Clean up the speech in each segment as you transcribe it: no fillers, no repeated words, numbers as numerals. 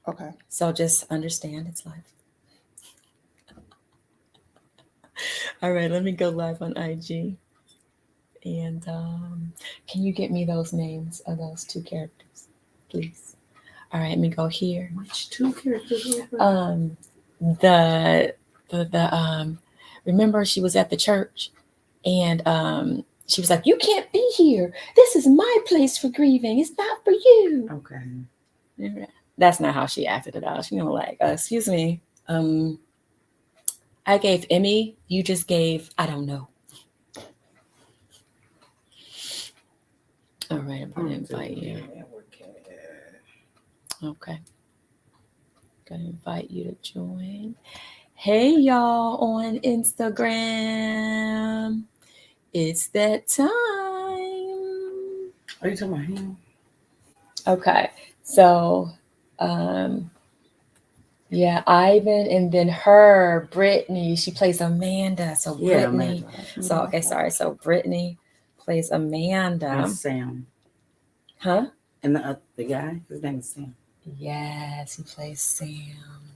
Okay. So just understand it's live. All right, let me go live on IG. And can you get me those names of those two characters, please? All right, let me go here. Which two characters? The remember she was at the church and she was like, "You can't be here. This is my place for grieving. It's not for you." Okay. That's not how she acted at all. She like, "Excuse me, I gave Emmy. You just gave I don't know." All right, I'm gonna invite you. Okay, gonna invite you to join. Hey y'all on Instagram. It's that time. Are you talking about him? Okay. So yeah, Ivan and then her, Brittany, she plays Amanda. So Brittany. Amanda. So okay, sorry. So Brittany plays Amanda. And Sam. Huh? And the guy, his name is Sam. Yes, he plays Sam.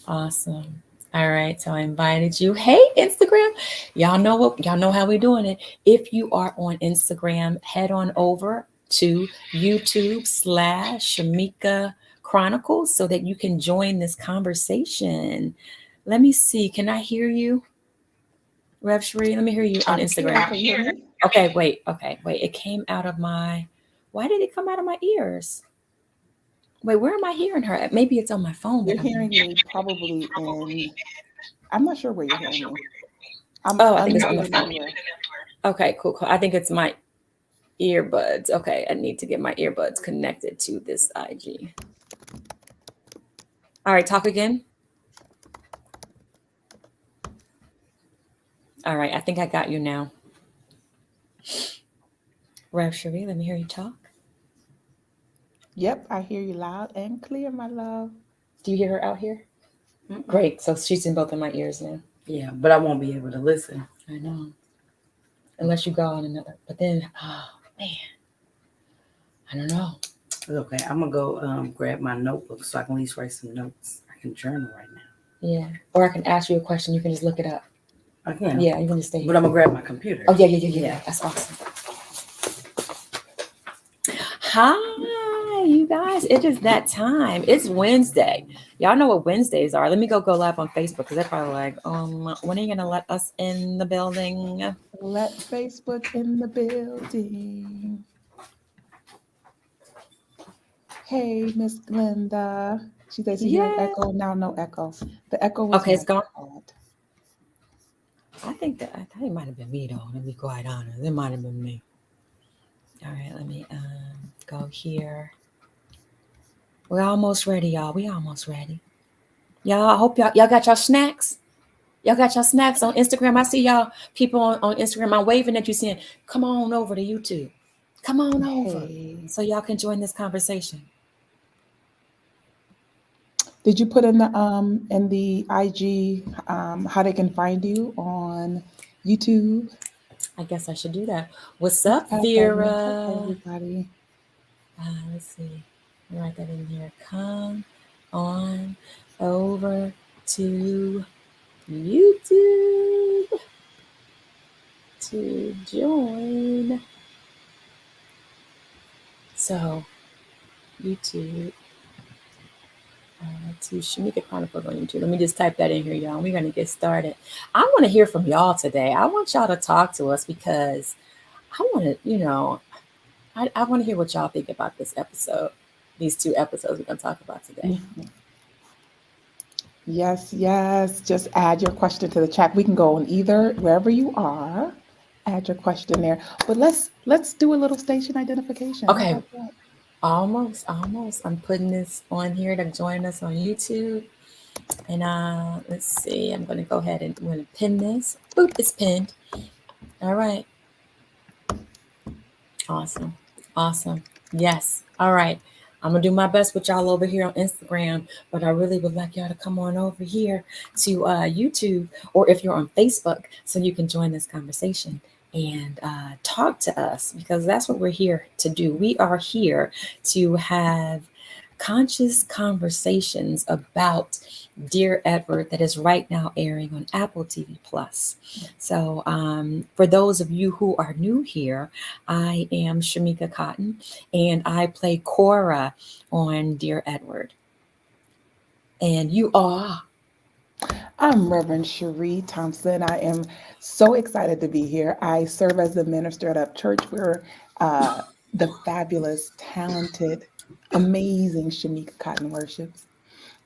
Awesome. All right, so I invited you. Hey, Instagram. Y'all know how we doing it. If you are on Instagram, head on over to YouTube/Shamika Chronicles so that you can join this conversation. Let me see. Can I hear you? Rev Sheree, let me hear you on Instagram. Can you hear me? Okay, wait. It came out of my why did it come out of my ears? Wait, where am I hearing her at? Maybe it's on my phone. You're hearing me probably in. I'm not sure where you're hearing me. I think it's on the phone. Okay, cool. I think it's my earbuds. Okay, I need to get my earbuds connected to this IG. All right, talk again. All right, I think I got you now. Rev Cherie, let me hear you talk. Yep, I hear you loud and clear, my love. Do you hear her out here? Mm-mm. Great. So she's in both of my ears now. Yeah, but I won't be able to listen. I know. Unless you go on another. But then, oh, man. I don't know. Okay, I'm going to go grab my notebook so I can at least write some notes. I can journal right now. Yeah. Or I can ask you a question. You can just look it up. I can. Yeah, you can just stay here. But I'm going to grab my computer. Oh, yeah. That's awesome. Hi, you guys. It is that time. It's Wednesday. Y'all know what Wednesdays are. Let me go live on Facebook because they're probably like, when are you going to let us in the building? Let Facebook in the building. Hey, Miss Glenda. She says she hears echo. Now no echo. The echo was okay. It's gone. I think it might have been me though. Let me be quite honest. It might have been me. All right, let me go here. We're almost ready, y'all. We almost ready. Y'all, I hope y'all got your snacks. Y'all got your snacks on Instagram. I see y'all people on Instagram. I'm waving at you saying, come on over to YouTube. Come on over. So y'all can join this conversation. Did you put in the IG how they can find you on YouTube? I guess I should do that. What's up, Vera? Everybody. Let's see. Write that in here. Come on over to YouTube to join. So, YouTube to Shamika Chronicles on YouTube. Let me just type that in here, y'all. We're going to get started. I want to hear from y'all today. I want y'all to talk to us because I want to, I want to hear what y'all think about this episode, these two episodes we're going to talk about today. Yes. Just add your question to the chat. We can go on either, wherever you are. Add your question there. But let's do a little station identification. Okay. Almost. I'm putting this on here to join us on YouTube. And let's see. I'm going to go ahead and I'm going to pin this. Boop, it's pinned. All right. Awesome. Yes. All right. I'm going to do my best with y'all over here on Instagram, but I really would like y'all to come on over here to YouTube, or if you're on Facebook, so you can join this conversation and talk to us, because that's what we're here to do. We are here to have conscious conversations about Dear Edward that is right now airing on Apple TV Plus. So, for those of you who are new here, I am Shamika Cotton, and I play Cora on Dear Edward. And you are. I'm Reverend Cherie Thompson. I am so excited to be here. I serve as the minister at a church where the fabulous, talented, amazing Shamika Cotton worships.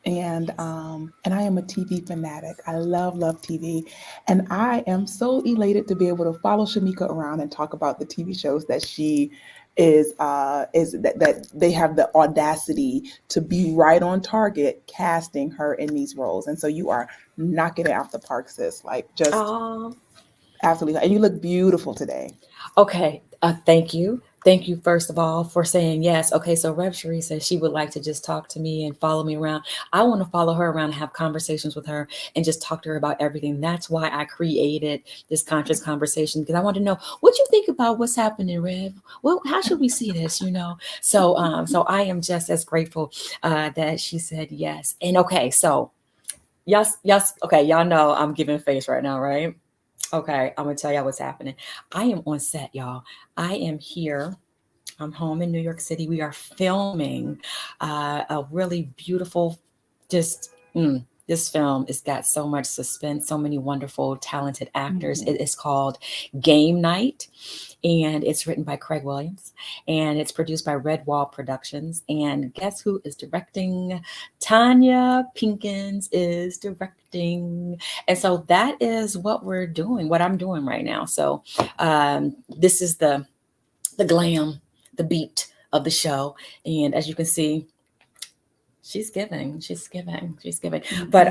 And I am a TV fanatic. I love TV, and I am so elated to be able to follow Shamika around and talk about the TV shows that she is that they have the audacity to be right on target casting her in these roles. And so you are knocking it out the park, sis. Like just Um, absolutely, and you look beautiful today. Okay, thank you. Thank you, first of all, for saying yes. Okay, so Rev Cherie says she would like to just talk to me and follow me around. I want to follow her around and have conversations with her and just talk to her about everything. That's why I created this conscious conversation, because I want to know what you think about what's happening, Rev. Well, how should we see this? So I am just as grateful that she said yes. And okay, so yes. Okay, y'all know I'm giving face right now, right? Okay, I'm gonna tell y'all what's happening. I am on set, y'all. I am here. I'm home in New York City. We are filming a really beautiful, just this film. It's got so much suspense, so many wonderful, talented actors. Mhm. It is called Game Night, and it's written by Craig Williams, and it's produced by Red Wall Productions. And guess who is directing? Tanya Pinkins is directing. And so that is what we're doing, what I'm doing right now. So this is the glam, the beat of the show. And as you can see, she's giving. But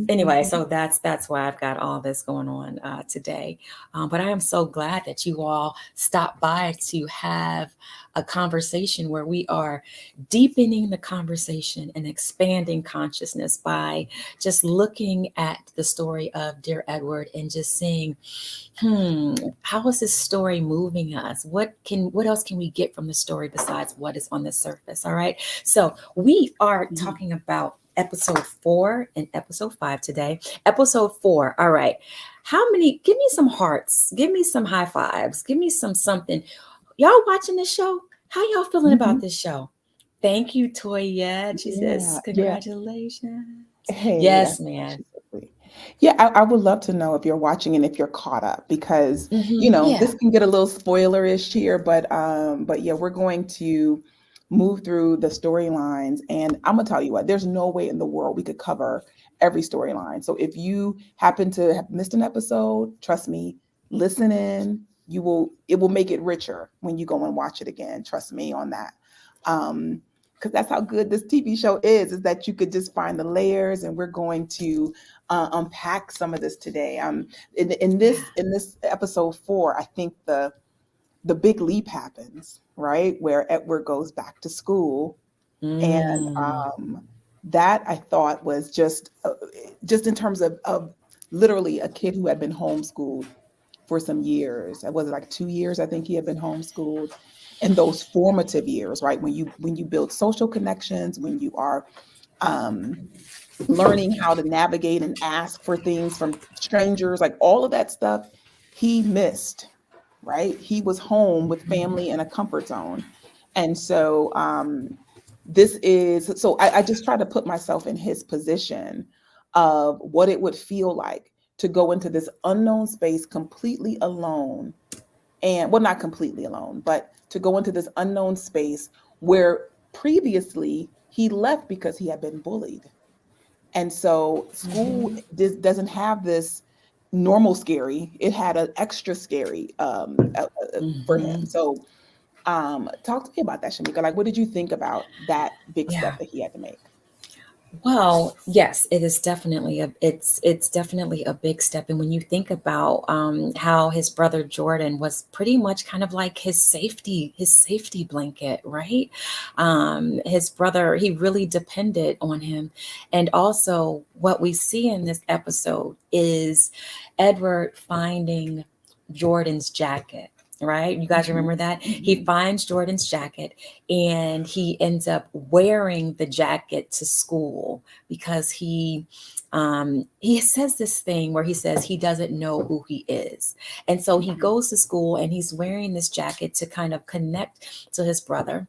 anyway, Mhm. so that's why I've got all this going on today. But I am so glad that you all stopped by to have a conversation where we are deepening the conversation and expanding consciousness by just looking at the story of Dear Edward and just seeing, how is this story moving us? What else can we get from the story besides what is on the surface? All right. So we are Mhm. talking about episode 4 and episode 5 today. Episode 4. All right. How many? Give me some hearts. Give me some high fives. Give me some something. Y'all watching this show? How y'all feeling about Mhm. this show? Thank you, Toyette. She Yeah, says, yeah. congratulations. Hey, I Yes, thought man. she was sweet. Yeah, I would love to know if you're watching and if you're caught up because, Yeah. this can get a little spoilerish here, but yeah, we're going to move through the storylines and I'm gonna tell you what, there's no way in the world we could cover every storyline. So if you happen to have missed an episode, trust me, listen in. It will make it richer when you go and watch it again. Trust me on that. Um, because that's how good this TV show is that you could just find the layers, and we're going to unpack some of this today. Yeah. In this episode 4, I think the big leap happens, right, where Edward goes back to school, and Mm. that I thought was just in terms of literally a kid who had been homeschooled for some years. Was it like 2 years? I think he had been homeschooled. And those formative years, right? When you build social connections, when you are um, learning how to navigate and ask for things from strangers, like all of that stuff, he missed, right? He was home with family in a comfort zone. And so I just try to put myself in his position of what it would feel like to go into this unknown space completely alone, and well, not completely alone, but to go into this unknown space where previously he left because he had been bullied. And so school Mhm. doesn't have this normal scary, it had an extra scary for him. Mhm. So talk to me about that, Shamika. Like, what did you think about that big Yeah. step that he had to make? Well, yes, it is definitely it's definitely a big step. And when you think about how his brother Jordan was pretty much kind of like his safety blanket, right? His brother, he really depended on him. And also, what we see in this episode is Edward finding Jordan's jacket. right? You guys Mhm, remember that? He mhm. finds Jordan's jacket and he ends up wearing the jacket to school because he says this thing where he says he doesn't know who he is. And so he Mhm. goes to school and he's wearing this jacket to kind of connect to his brother.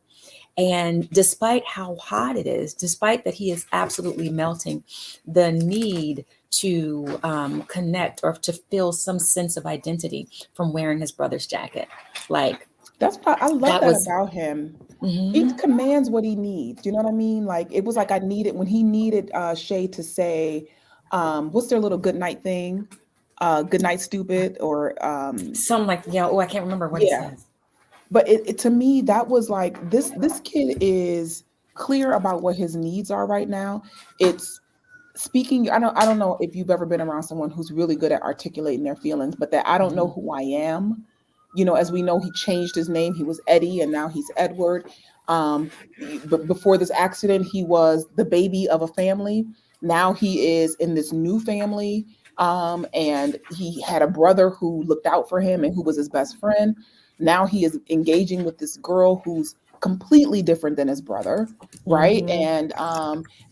And despite how hot it is, despite that he is absolutely melting, the need to connect or to feel some sense of identity from wearing his brother's jacket. Like That's why I love that that was, about him. He mhm. commands what he needs. You know what I mean? Like it was like I needed when he needed Shay to say, what's their little good night thing? Good night, stupid, or Something like, yeah, oh, I can't remember what he yeah. says. But it to me, that was like this kid is clear about what his needs are right now. It's speaking, I don't know if you've ever been around someone who's really good at articulating their feelings, but that I don't know Mhm. who I am. As we know, he changed his name. He was Eddie and now he's Edward. But before this accident, he was the baby of a family. Now he is in this new family. And he had a brother who looked out for him and who was his best friend. Now he is engaging with this girl who's completely different than his brother, right? Mhm.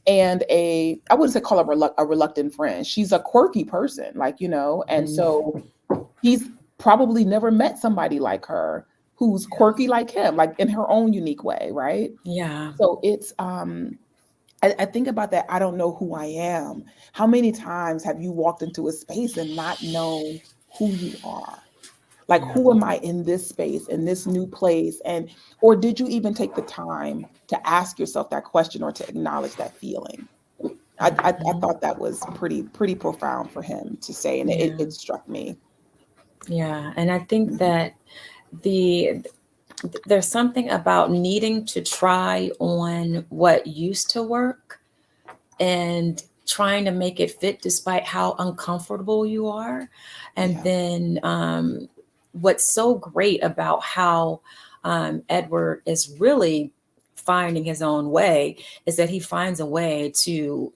And I wouldn't say call her a reluctant friend. She's a quirky person, and Mhm. so he's probably never met somebody like her who's quirky like him, like in her own unique way, right? Yeah. So it's I think about that. I don't know who I am. How many times have you walked into a space and not known who you are? Like, Yeah. who am I in this space, in this new place? And or did you even take the time to ask yourself that question or to acknowledge that feeling? I Mhm. thought that was pretty profound for him to say, and Yeah. it struck me. Yeah. And I think Mhm. that the there's something about needing to try on what used to work and trying to make it fit despite how uncomfortable you are. And Yeah. then what's so great about how Edward is really finding his own way is that he finds a way to,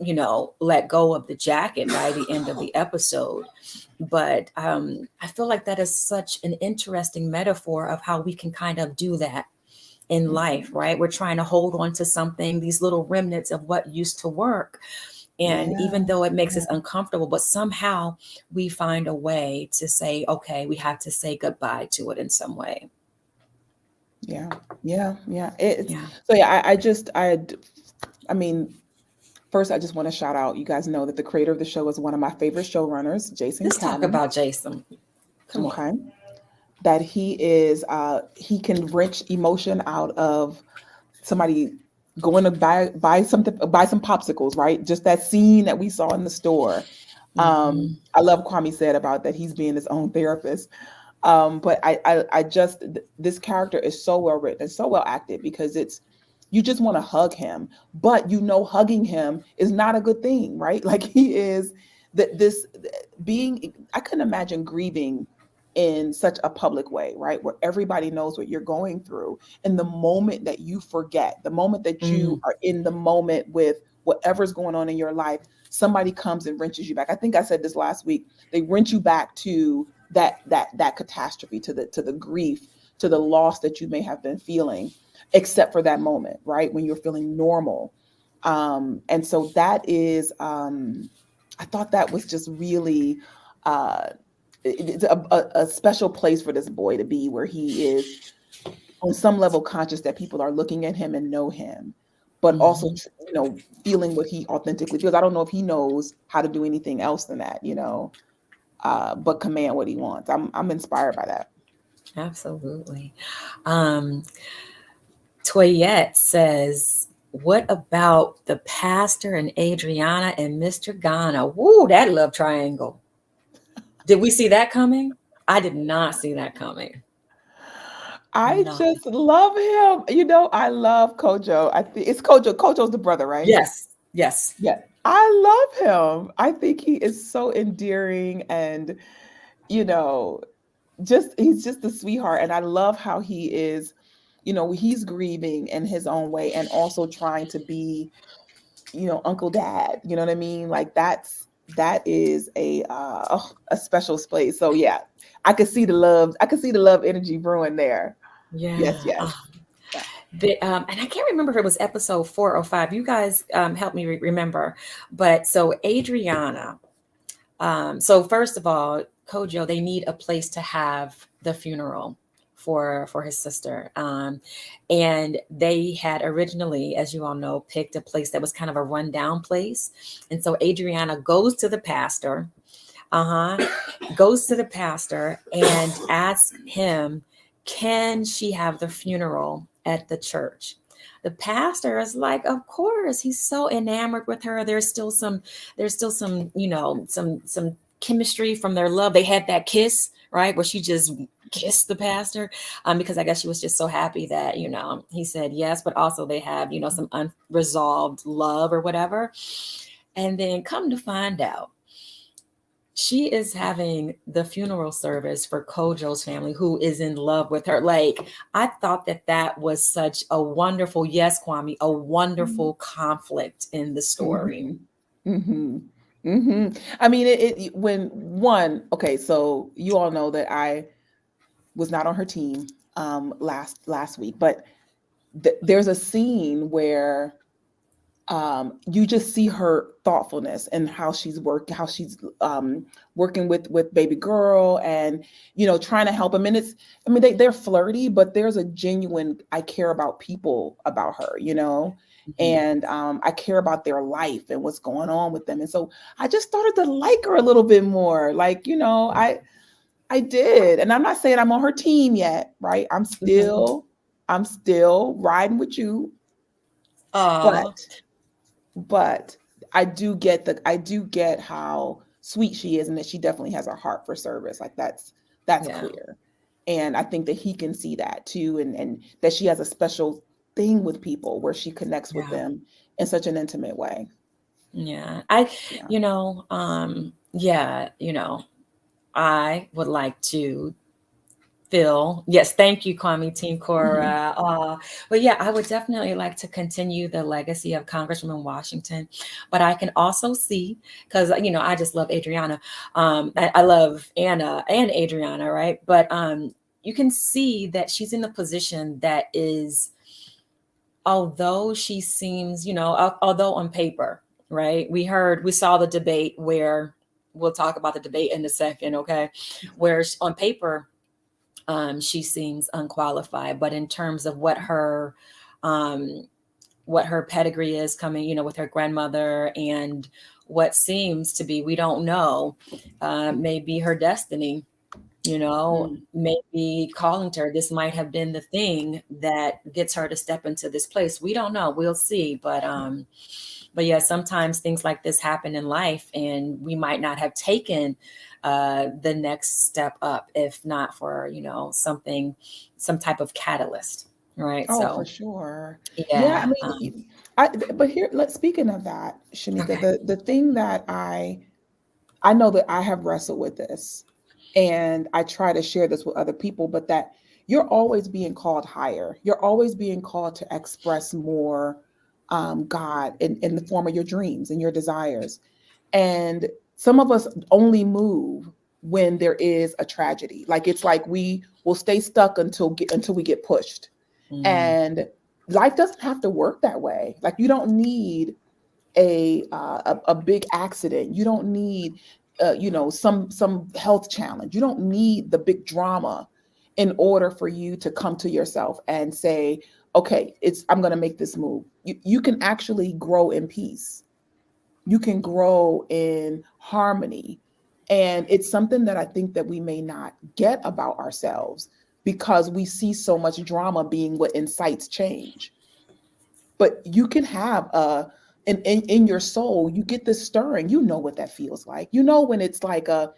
let go of the jacket by the end of the episode. But I feel like that is such an interesting metaphor of how we can kind of do that in life, Mhm. right? We're trying to hold on to something, these little remnants of what used to work. And even Yeah. though it makes us Yeah. uncomfortable, but somehow we find a way to say, okay, we have to say goodbye to it in some way. Yeah. Yeah. Yeah. It's Yeah. so yeah, I mean, first I just want to shout out, you guys know that the creator of the show is one of my favorite showrunners, Jason Let's talk Cannon. about Jason. Come on. Okay. That he can wrench emotion out of somebody going to buy something, buy some popsicles, right? Just that scene that we saw in the store. Hmm. I love Kwame said about that he's being his own therapist. But I just this character is so well written and so well acted because it's you just want to hug him, but hugging him is not a good thing, right? Like he is that this being I couldn't imagine grieving in such a public way, right? Where everybody knows what you're going through. And the moment that you forget, the moment that you Mm. are in the moment with whatever's going on in your life, somebody comes and wrenches you back. I think I said this last week. They wrench you back to that catastrophe, to the grief, to the loss that you may have been feeling, except for that moment, right? When you're feeling normal. And so that is I thought that was just really uh it's a special place for this boy to be where he is on some level conscious that people are looking at him and know him, but also Hmm. feeling what he authentically feels. I don't know if he knows how to do anything else than that, but command what he wants. I'm inspired by that. Absolutely. Um, Toyette says, what about the pastor and Adriana and Mr. Ghana? Woo, that love triangle. Did we see that coming? I did not see that coming. I Not. just love him. I love Kojo. I think it's Kojo. Kojo's the brother, right? Yes. Yes. Yeah. I love him. I think he is so endearing and, you know, he's just a sweetheart. And I love how he is, he's grieving in his own way and also trying to be, Uncle Dad. You know what I mean? Like that is a special space. So yeah, I could see the love. I could see the love energy brewing there. Yes, Yeah. yes. Yeah. And I can't remember if it was episode 4 or 5. You guys help me remember. But so Adriana, so first of all, Kojo, they need a place to have the funeral for his sister. And they had originally, as you all know, picked a place that was kind of a rundown place. And so Adriana goes to the pastor, uh-huh, goes to the pastor and asks him, can she have the funeral at the church? The pastor is like, of course. He's so enamored with her. There's still some, some chemistry from their love. They had that kiss, right, where she just kissed the pastor, because I guess she was just so happy that, he said yes, but also they have, some unresolved love or whatever. And then come to find out, she is having the funeral service for Kojo's family, who is in love with her. Like, I thought that that was such a wonderful, yes, Kwame, a wonderful conflict in the story. Mm-hmm. Mm-hmm. Mm-hmm. I mean, when one, okay, so you all know that I was not on her team last week, but there's a scene where you just see her thoughtfulness and how she's working with baby girl, and trying to help him. And I mean, they're flirty, but there's a genuine, I care about people about her, Mhm. and I care about their life and what's going on with them. And so I just started to like her a little bit more. Like, I did. And I'm not saying I'm on her team yet, right? Mhm. I'm still riding with you, Aw, but but I do get how sweet she is, and that she definitely has a heart for service. Like, that's yeah, clear. And I think that he can see that too, and that she has a special thing with people where she connects with yeah, them in such an intimate way. yeah. Yeah. Yeah, I would like to Phil. Yes, thank you, Kwame Team Mhm. Cora. But yeah, I would definitely like to continue the legacy of Congresswoman Washington. But I can also see, because I just love Adriana. I love Anna and Adriana, right? But you can see that she's in a position that is, although she seems, although on paper, right? We saw the debate where we'll talk about the debate in a second, okay? Where on paper she seems unqualified, but in terms of um, what her pedigree is coming, with her grandmother, and what seems to be, we don't know, maybe her destiny, Mm. maybe calling to her. This might have been the thing that gets her to step into this place. We don't know. We'll see. But yeah, sometimes things like this happen in life, and we might not have taken the next step up if not for some type of catalyst, right? Oh, for So sure. Yeah, I yeah, mean, but here, speaking of that, Shamika, okay. the thing that I know that I have wrestled with this, and I try to share this with other people, but that you're always being called higher. You're always being called to express more, God, in the form of your dreams and your desires. And some of us only move when there is a tragedy. Like, it's like we will stay stuck until we get pushed. Mm, And life doesn't have to work that way. Like, you don't need a big accident. You don't need some health challenge. You don't need the big drama in order for you to come to yourself and say, okay, I'm going to make this move. You can actually grow in peace. You can grow in harmony. And it's something that I think that we may not get about ourselves, because we see so much drama being what incites change. But you can have in your soul, you get this stirring. You know what that feels like. You know when it's like and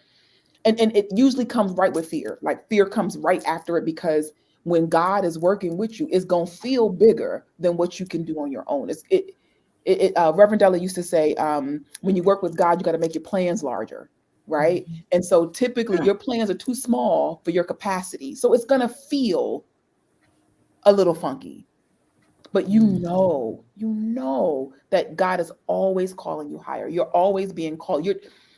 it usually comes right with fear. Like, fear comes right after it, because when God is working with you, it's gonna feel bigger than what you can do on your own. Reverend Della used to say, when you work with God, you got to make your plans larger, right? mhm, And so typically your plans are too small for your capacity, so it's gonna feel a little funky. But mhm. you know that God is always calling you higher. You're always being called.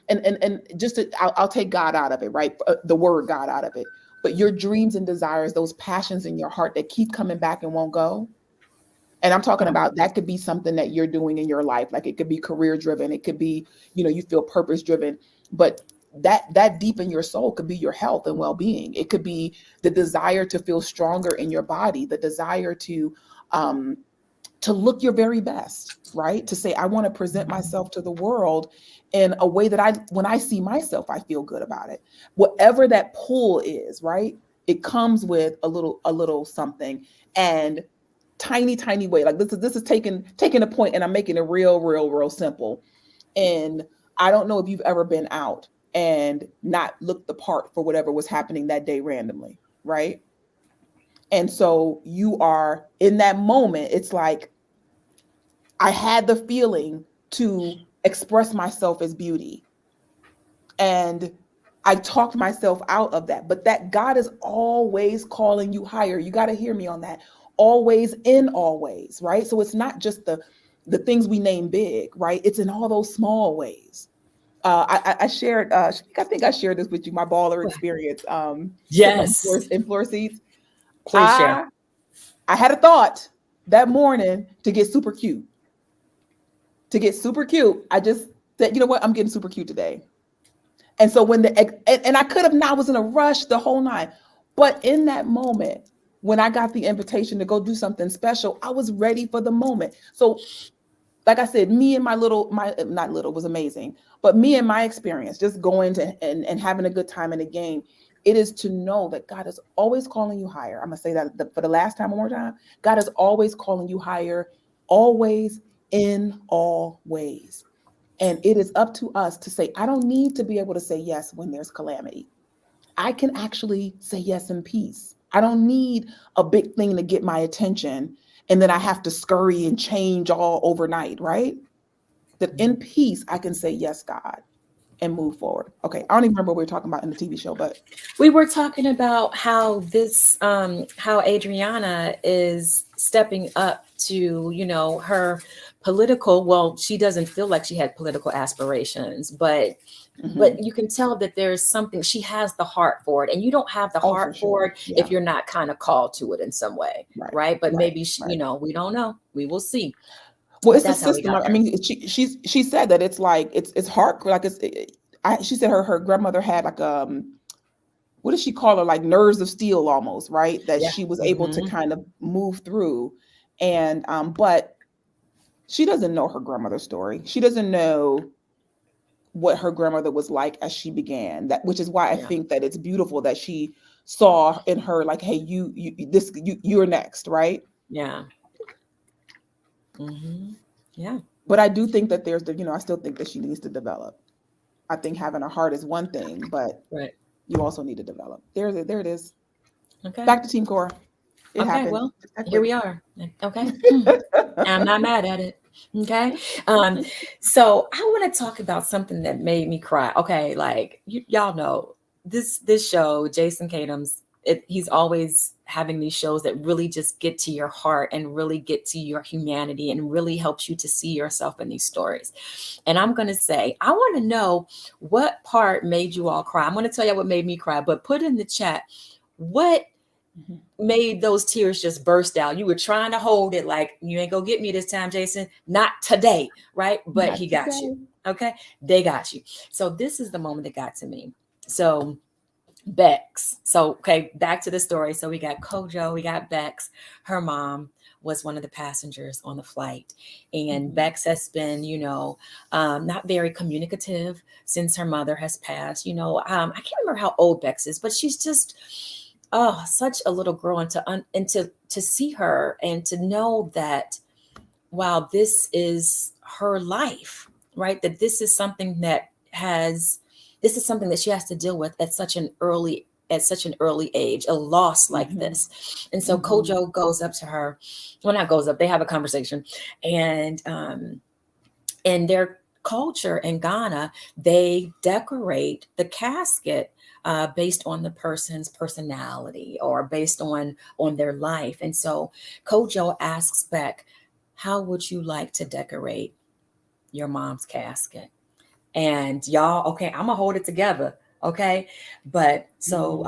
and just to, I'll take God out of it, right? The word God out of it. But your dreams and desires, those passions in your heart that keep coming back and won't go. And I'm talking Yeah. about that could be something that you're doing in your life. Like it could be career driven. It could be, you feel purpose driven, but that deep in your soul could be your health and well-being. It could be the desire to feel stronger in your body, the desire um, to look your very best, right? To say, I want to present myself to the world in a way that when I see myself, I feel good about it. Whatever that pull is, right? It comes with a little something and tiny way. Like this is taking a point and I'm making it real simple. And I don't know if you've ever been out and not looked the part for whatever was happening that day randomly, right? And so you are in that moment, it's like I had the feeling to express myself as beauty. And I talked myself out of that. But that God is always calling you higher. You got to hear me on that. Always in all ways, right? So it's not just the things we name big, right? It's in all those small ways. I shared, I think I shared this with you, my baller experience, sitting on Yes. in floor seats. Please share. I had a thought that morning to get super cute. To get super cute, I just said, you know what? I'm getting super cute today. And so and I could have not, was in a rush the whole night. But in that moment, when I got the invitation to go do something special, I was ready for the moment. So like I said, me and my not little was amazing, but me and my experience, just going to and having a good time in the game, it is to know that God is always calling you higher. I'm gonna say that for the last time, one more time. God is always calling you higher, always in all ways. And it is up to us to say, I don't need to be able to say yes when there's calamity. I can actually say yes in peace. I don't need a big thing to get my attention and then I have to scurry and change all overnight, right? That in peace, I can say, yes, God, and move forward. Okay. I don't even remember what we were talking about in the TV show, but We were talking about how how Adriana is stepping up to, her political, well, she doesn't feel like she had political aspirations, but you can tell that there's something, she has the heart for it, and you don't have the oh, for heart for sure. it Yeah. if you're not kind of called to it in some way, Right. right? But Right. maybe she, Right. we don't know, we will see. Well, But it's a that's how we system. got I there. mean, she said that it's like it's hard. Like she said her grandmother had like what does she call her, like nerves of steel almost, right? That Yeah. she was able to Hmm. kind of move through. And but she doesn't know her grandmother's story. She doesn't know what her grandmother was like as she began. That, which is why I Yeah. think that it's beautiful that she saw in her, like, hey, you're next, right? Yeah. Hmm. Yeah. But I do think that I still think that she needs to develop. I think having a heart is one thing, but Right. you also need to develop. There it is. Okay. Back to Team Core. It Okay. happened. Well, here Exactly. we are. Okay. I'm not mad at it. Okay. Um, so I want to talk about something that made me cry. Okay, like y'all know this show, Jason Katims, he's always having these shows that really just get to your heart and really get to your humanity and really helps you to see yourself in these stories. And I'm gonna say, I want to know what part made you all cry. I'm gonna tell you what made me cry, but put in the chat what Mhm. made those tears just burst out. You were trying to hold it like, you ain't gonna get me this time, Jason. Not today, right? But Not he got you. today. Okay. They got you. So this is the moment that got to me. So Bex. So, okay, back to the story. So we got Kojo, we got Bex. Her mom was one of the passengers on the flight. And Mhm. Bex has been, not very communicative since her mother has passed. I can't remember how old Bex is, but she's just, oh, such a little girl. And to see her and to know that, wow, this is her life, right? That this is something that she has to deal with at such an early age, a loss like Mhm. this. And so Mhm. Kojo goes up to her. Well, not goes up, they have a conversation. And in their culture in Ghana, they decorate the casket based on the person's personality or based on their life. And so Kojo asks Beck, how would you like to decorate your mom's casket? And y'all, okay, I'm gonna hold it together. Okay. But so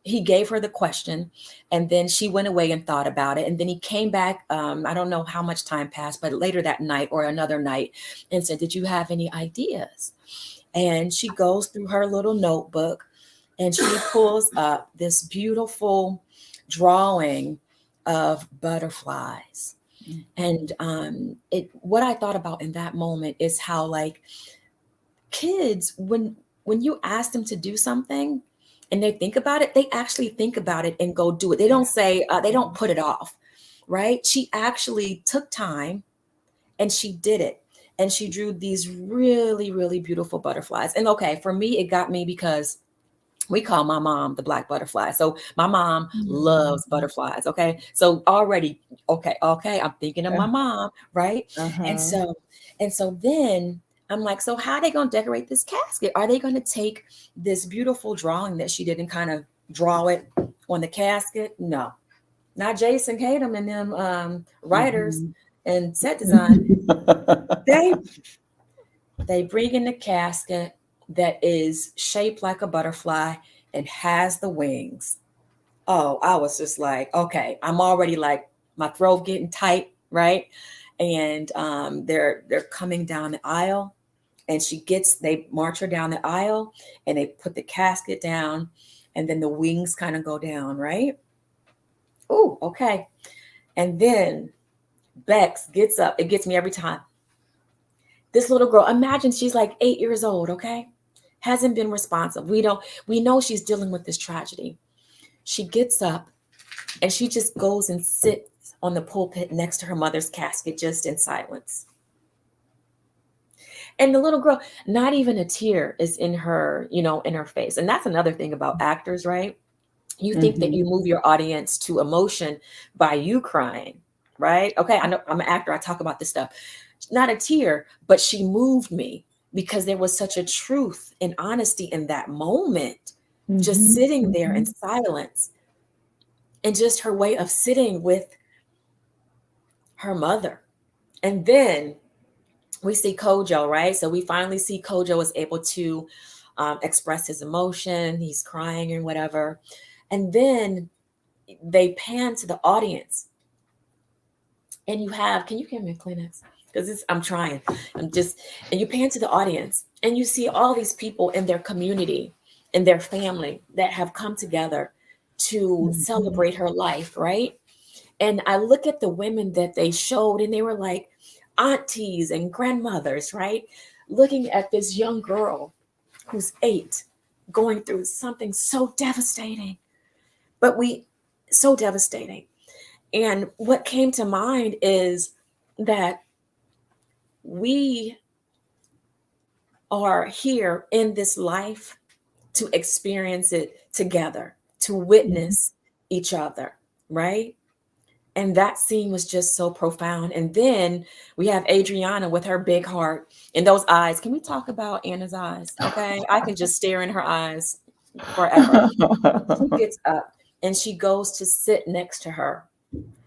he gave her the question, and then she went away and thought about it. And then he came back. I don't know how much time passed, but later that night or another night, and said, "Did you have any ideas?" And she goes through her little notebook and she pulls up this beautiful drawing of butterflies. And what I thought about in that moment is how, like, kids, when you ask them to do something and they think about it, they actually think about it and go do it. They don't say, they don't put it off, right? She actually took time and she did it. And she drew these really, really beautiful butterflies. And okay, for me, it got me because we call my mom the black butterfly. So my mom loves butterflies. Okay. So already, okay, I'm thinking of my mom, right? And Uh-huh. so then I'm like, so how are they gonna decorate this casket? Are they gonna take this beautiful drawing that she did and kind of draw it on the casket? No, not Jason Tatum and them writers Mhm. and set design. They they bring in the casket that is shaped like a butterfly and has the wings. Oh, I was just like, okay, I'm already like my throat getting tight, right? And they're coming down the aisle, and they march her down the aisle, and they put the casket down, and then the wings kind of go down, right? Oh, okay. And then Bex gets up. It gets me every time. This little girl, imagine she's like 8 years old, okay? Hasn't been responsive. We know she's dealing with this tragedy. She gets up and she just goes and sits on the pulpit next to her mother's casket, just in silence. And the little girl, not even a tear is in her, in her face. And that's another thing about actors, right? You think that you Mhm. move your audience to emotion by you crying, right? Okay, I know I'm an actor, I talk about this stuff. Not a tear, but she moved me because there was such a truth and honesty in that moment, just Mhm. sitting there in Mhm. silence, and just her way of sitting with her mother. And then we see Kojo, right? So we finally see Kojo is able to express his emotion. He's crying and whatever. And then they pan to the audience, and you have, can you give me a Kleenex? Because I'm trying. And you pan to the audience, and you see all these people in their community, in their family that have come together to Mhm. celebrate her life, right? And I look at the women that they showed, and they were like aunties and grandmothers, right? Looking at this young girl who's 8, going through something so devastating, but so devastating. And what came to mind is that we are here in this life to experience it together, to Mhm. witness each other, right? And that scene was just so profound. And then we have Adriana with her big heart and those eyes. Can we talk about Anna's eyes? Okay. I can just stare in her eyes forever. She gets up and she goes to sit next to her,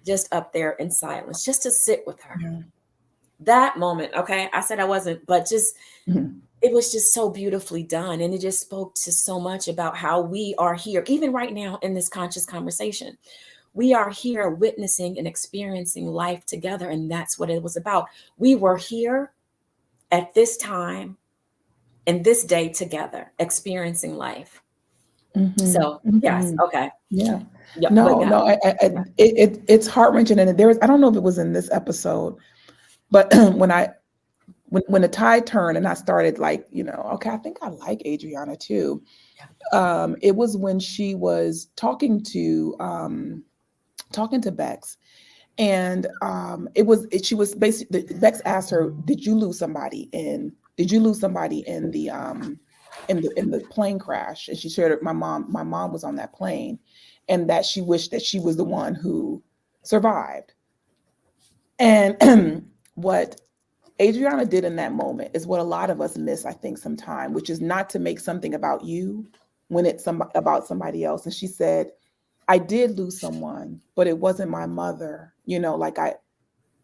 just up there in silence, just to sit with her. Yeah. That moment, okay, I said I wasn't, but just Mhm. it was just so beautifully done. And it just spoke to so much about how we are here, even right now in this conscious conversation. We are here witnessing and experiencing life together. And that's what it was about. We were here at this time and this day together, experiencing life. Mhm. So, yes, Mhm. okay. Yeah. Yep. But No, yeah, no, it's heart-wrenching, and there was, I don't know if it was in this episode, but when the tide turned and I started, like, okay, I think I like Adriana too. yeah. It was when she was talking to Bex, and she was basically, Bex asked her, did you lose somebody in the plane crash? And she shared, my mom was on that plane, and that she wished that she was the one who survived. And what Adriana did in that moment is what a lot of us miss, I think, sometime, which is not to make something about you when it's about somebody else. And she said, I did lose someone, but it wasn't my mother. Like, I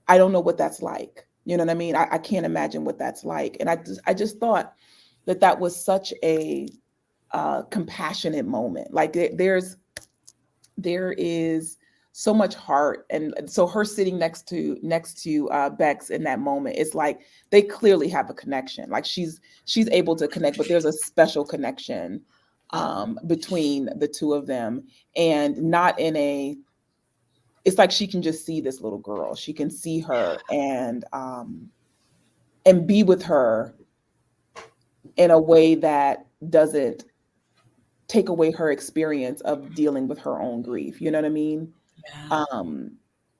don't know what that's like. You know what I mean? I can't imagine what that's like. And I just thought that that was such a compassionate moment. Like there is so much heart, and so her sitting next to Bex in that moment, it's like they clearly have a connection. Like she's able to connect, but there's a special connection between the two of them, and not in a. It's like she can just see this little girl. She can see her and be with her in a way that doesn't take away her experience of dealing with her own grief. You know what I mean? Yeah. Um,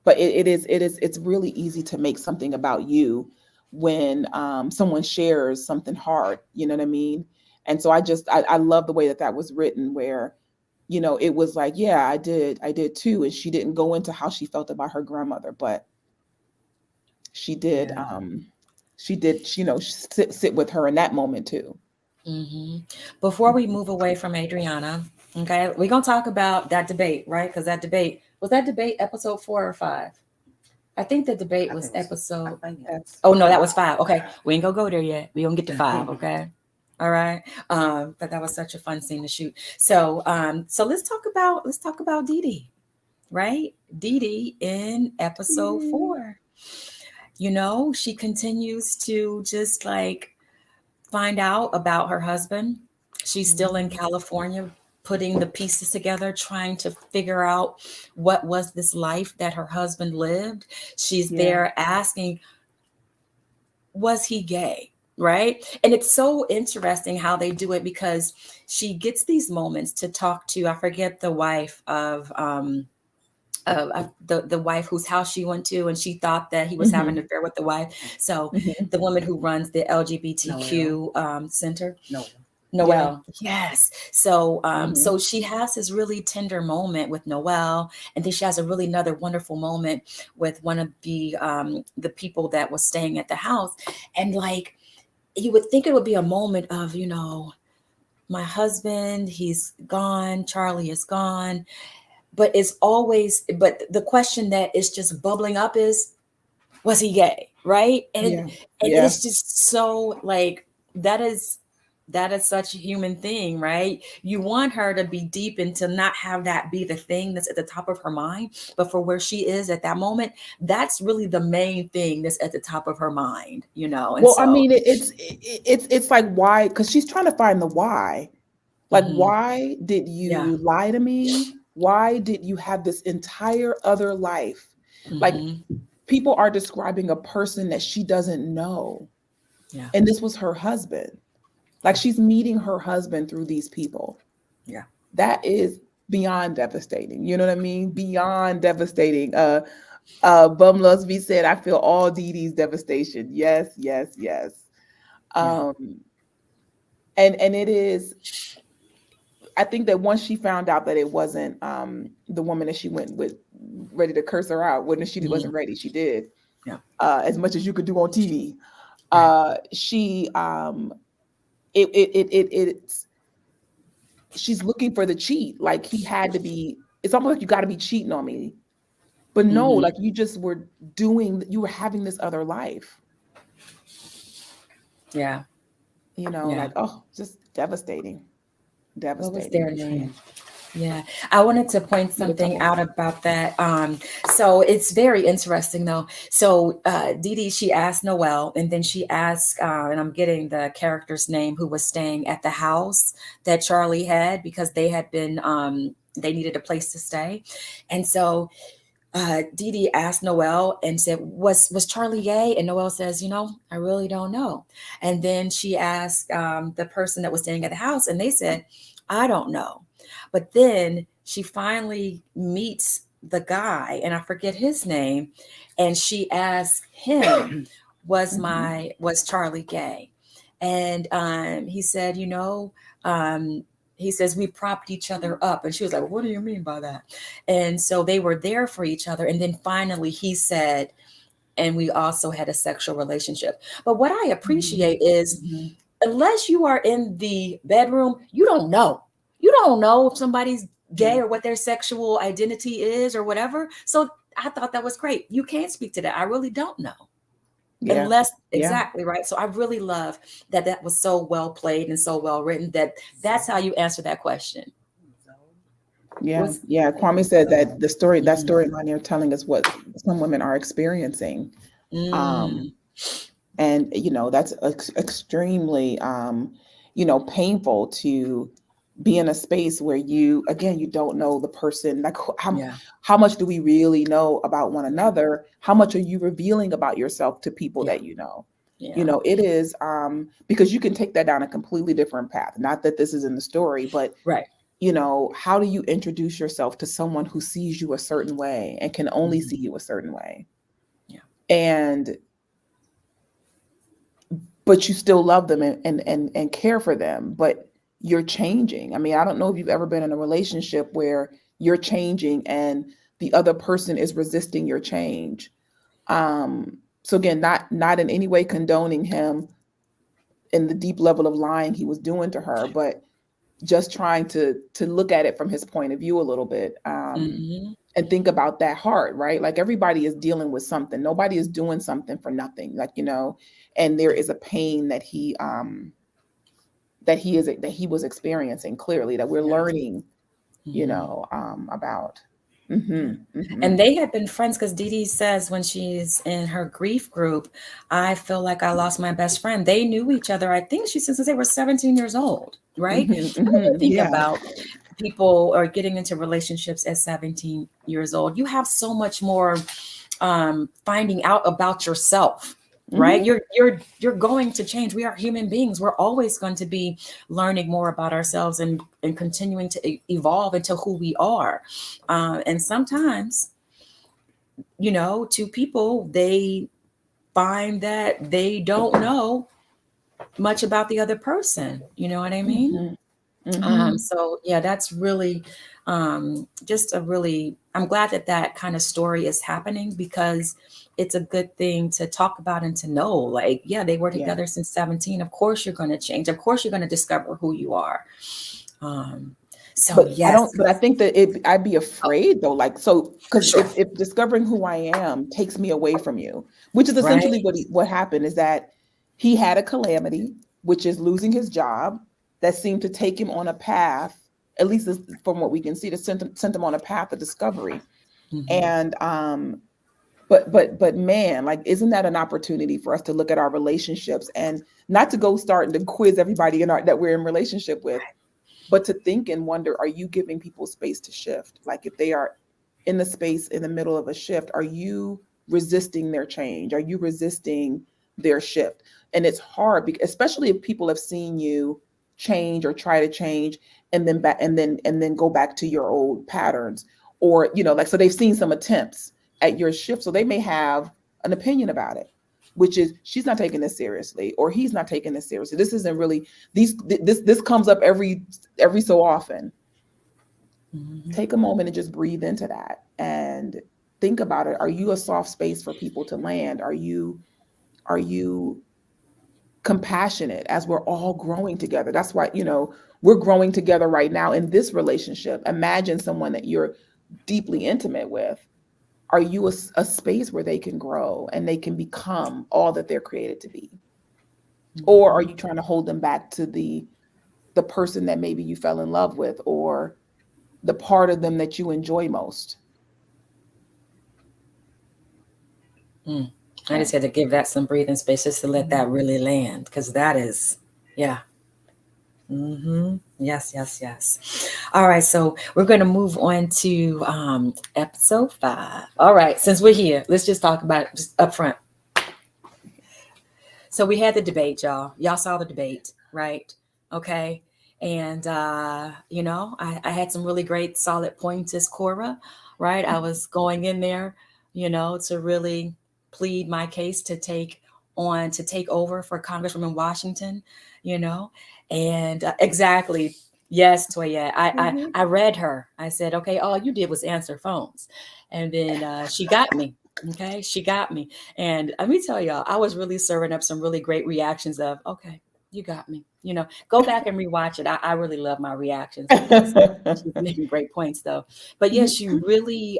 but it's really easy to make something about you when someone shares something hard. You know what I mean? And so I love the way that that was written, where it was like, yeah, I did too, and she didn't go into how she felt about her grandmother, but she did Yeah. she did sit with her in that moment too. hmm Before we move away from Adriana, okay, we're gonna talk about that debate, right? Because that debate episode 4 or 5. I think the debate I was think I episode. think it was Oh no, that five. was 5. Okay, we ain't gonna go there yet. We gonna get to 5. Okay, all right. But that was such a fun scene to shoot. So let's talk about Dee Dee, right? Dee Dee in episode Yeah. 4. She continues to just like find out about her husband. She's still in Mhm. California putting the pieces together, trying to figure out what was this life that her husband lived. She's Yeah. there asking, was he gay? Right. And it's so interesting how they do it, because she gets these moments to talk to, I forget the wife of, the wife whose house she went to, and she thought that he was having an Mhm. affair with the wife. So Mhm. the woman who runs the Noel. LGBTQ center, Noel. Yeah. Noelle, yes. So Mhm. she has this really tender moment with Noelle, and then she has a really another wonderful moment with one of the people that was staying at the house, and like you would think it would be a moment of my husband, he's gone, Charlie is gone, but the question that is just bubbling up is, was he gay, right? and Yeah. and Yeah. it's just so like that is that is such a human thing, right? You want her to be deep and to not have that be the thing that's at the top of her mind, but for where she is at that moment, that's really the main thing that's at the top of her mind. And Well, I so mean, it's like, why? Because she's trying to find the why. Like, mhm, why did yeah, you lie to me? Why did you have this entire other life? Like, mhm, people are describing a person that she doesn't know, yeah, and this was her husband. Like, she's meeting her husband through these people. yeah, That is beyond devastating. You know what I mean? Beyond devastating. Bum Loves V said, I feel all Dee Dee's devastation. Yes, yes, yes. yeah, Um, and it is, I think that once she found out that it wasn't the woman that she went with, ready to curse her out, when she mhm, wasn't ready, she did yeah, as much as you could do on TV. right, She it's she's looking for the cheat. Like, he had to be. It's almost like, you got to be cheating on me. But no, mhm, like, you were having this other life. yeah, yeah. Like, oh, just devastating, What was devastating. their name? Yeah, I wanted to point You something talking? out about that. So it's very interesting though. So Dee Dee, she asked Noelle, and then she asked, and I'm getting the character's name, who was staying at the house that Charlie had, because they needed a place to stay, and so Dee Dee asked Noelle and said, "Was Charlie gay?" And Noelle says, "I really don't know." And then she asked the person that was staying at the house, and they said, "I don't know." But then she finally meets the guy, and I forget his name, and she asked him, Mhm. Was Charlie gay?" And he said, um, he says, "We propped each other up." And she was like, "What do you mean by that?" And so they were there for each other. And then finally he said, "And we also had a sexual relationship." But what I Mhm. appreciate is, Mhm. unless you are in the bedroom, you don't know. You don't know if somebody's gay Yeah. or what their sexual identity is or whatever. So I thought that was great. You can't speak to that. I really don't know. Yeah. unless Yeah. exactly right. So I really love that that was so well played and so well written that that's how you answer that question. Yeah. Was Yeah. Kwame said that that mm, storyline you're telling is what some women are experiencing. mm, Um, and that's extremely painful to be in a space where you again you don't know the person, like yeah, how much do we really know about one another, how much are you revealing about yourself to people yeah, that yeah, it is because you can take that down a completely different path, not that this is in the story, but right. how do you introduce yourself to someone who sees you a certain way and can only Hmm. see you a certain way, Yeah. and but you still love them and care for them, but you're changing. I mean, I don't know if you've ever been in a relationship where you're changing and the other person is resisting your change. So again, not in any way condoning him in the deep level of lying he was doing to her, but just trying to look at it from his point of view a little bit, Hmm. and think about that heart, right? Like everybody is dealing with something. Nobody is doing something for nothing, like and there is a pain that he was experiencing, clearly, that we're Yeah. learning, Hmm. about. Hmm. Hmm. And they had been friends because Dee Dee says when she's in her grief group, I feel like I lost my best friend. They knew each other. I think she said since they were 17 years old, right? Hmm. And when you Hmm. think Yeah. about people or getting into relationships at 17 years old, you have so much more finding out about yourself, right? Hmm. You're going to change. We are human beings. We're always going to be learning more about ourselves and continuing to evolve into who we are. And sometimes, two people, they find that they don't know much about the other person. You know what I mean? Hmm. Hmm. So yeah, that's really just a really, I'm glad that that kind of story is happening because it's a good thing to talk about and to know, like, yeah, they were Yeah. together since 17. Of course you're going to change. Of course you're going to discover who you are. Um, so yes. But I think that I'd be Oh, afraid though, like, so, because sure. if discovering who I am takes me away from you, which is Right. essentially what happened, is that he had a calamity, which is losing his job, that seemed to take him on a path, at least from what we can see, to sent him on a path of discovery. Hmm. And but man, like, isn't that an opportunity for us to look at our relationships and not to go starting to quiz everybody in our that we're in relationship with, but to think and wonder, are you giving people space to shift? Like, if they are in the space in the middle of a shift, are you resisting their change? Are you resisting their shift? And it's hard, because especially if people have seen you change or try to change, and then back and then go back to your old patterns, or like, so they've seen some attempts at your shift, so they may have an opinion about it, which is, she's not taking this seriously, or he's not taking this seriously. This isn't really, this comes up every so often. Hmm. Take a moment and just breathe into that and think about it. Are you a soft space for people to land? Are you compassionate, as we're all growing together? That's why, we're growing together right now in this relationship. Imagine someone that you're deeply intimate with. Are you a space where they can grow and they can become all that they're created to be? Or are Hmm. you trying to hold them back to the person that maybe you fell in love with, or the part of them that you enjoy most? Mm. I Yeah. just had to give that some breathing space just to let Mhm. that really land because that is, yeah. Hmm. Yes, yes, yes. All right, so we're going to move on to episode 5. All right, since we're here, let's just talk about it just up front. So we had the debate, y'all. Y'all saw the debate, right? Okay. And I had some really great solid points as Cora, right? I was going in there, to really plead my case to take over for Congresswoman Washington, you know, and exactly. Yes, Toya. Mhm. I read her. I said, okay, all you did was answer phones. And then she got me. Okay, she got me. And let me tell y'all, I was really serving up some really great reactions of, okay. You got me. You know, go back and rewatch it. I really love my reactions because she's making great points though. But yes, she really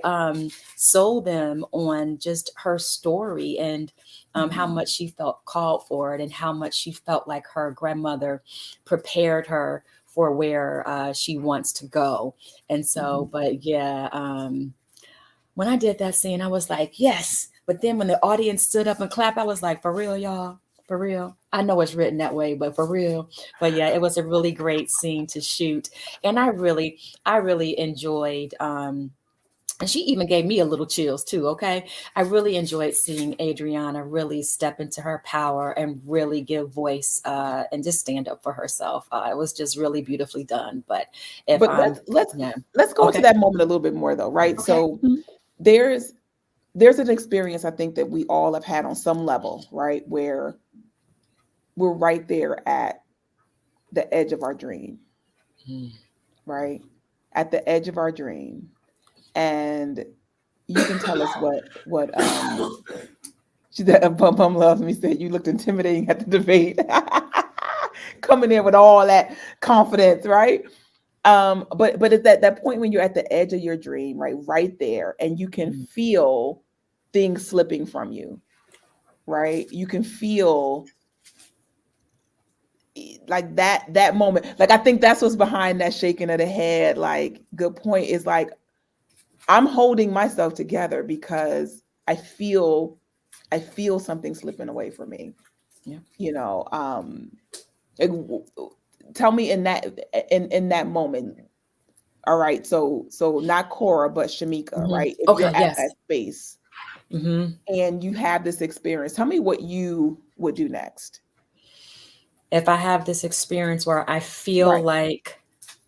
sold them on just her story and how much she felt called for it and how much she felt like her grandmother prepared her for where she wants to go. And so, but yeah, when I did that scene, I was like, yes. But then when the audience stood up and clapped, I was like, for real, y'all, for real. I know it's written that way, but for real. But yeah, it was a really great scene to shoot, and I really enjoyed. And she even gave me a little chills too. Okay, I really enjoyed seeing Adriana really step into her power and really give voice and just stand up for herself. It was just really beautifully done. But if But I'm, let's yeah, let's go into okay, that moment a little bit more though, right? okay. So there's there's an experience I think that we all have had on some level, right? Where we're right there at the edge of our dream, Mhm. right? At the edge of our dream. And you can tell us what she said, Bum Bum loves me said you looked intimidating at the debate. Coming in with all that confidence, right? But it's that point when you're at the edge of your dream, right there, and you can Mhm. feel things slipping from you, right? You can feel like that moment. Like I think that's what's behind that shaking of the head. Like good point is like I'm holding myself together because I feel something slipping away from me. Yeah. You know, like, tell me in that moment. All right, so not Cora, but Shamika, Mhm. right? If Okay. you're at that Yes. space Hmm. and you have this experience, tell me what you would do next. If I have this experience where I feel Right. like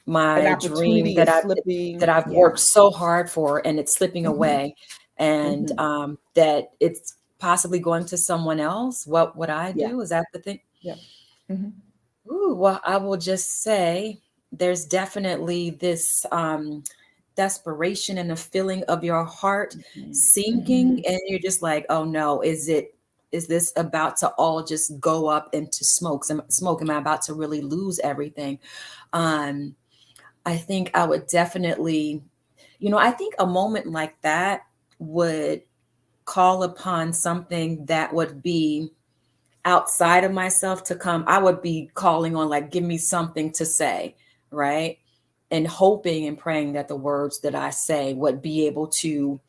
An my dream opportunity is slipping. that I've Yeah. worked so hard for and it's slipping Hmm. away, and Hmm. that it's possibly going to someone else, what would I Yeah. do? Is that the thing? Yeah. Hmm. Ooh, well, I will just say there's definitely this desperation and a feeling of your heart sinking, Hmm. and you're just like, oh no, is this about to all just go up into smoke? Am I about to really lose everything? Um, I think I would definitely, I think a moment like that would call upon something that would be outside of myself to come. I would be calling on, like, give me something to say, right? And hoping and praying that the words that I say would be able to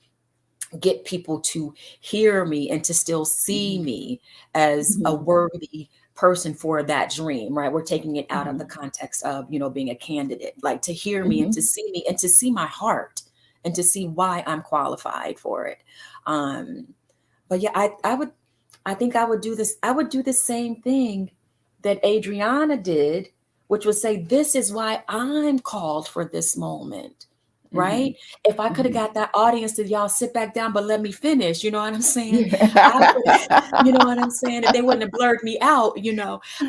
get people to hear me and to still see Hmm. me as a Hmm. worthy person for that dream, right? We're taking it out of the Hmm. context of, being a candidate, like to hear me and to Hmm. see me and to see my heart and to see why I'm qualified for it. Um, but yeah, I think I would do this. I would do the same thing that Adriana did, which would say, this is why I'm called for this moment. Hmm. Right? If I could have Hmm. got that audience to y'all sit back down, but let me finish, you know what I'm saying? I would, you know Yeah. what I'm saying? If they wouldn't have blurred me out,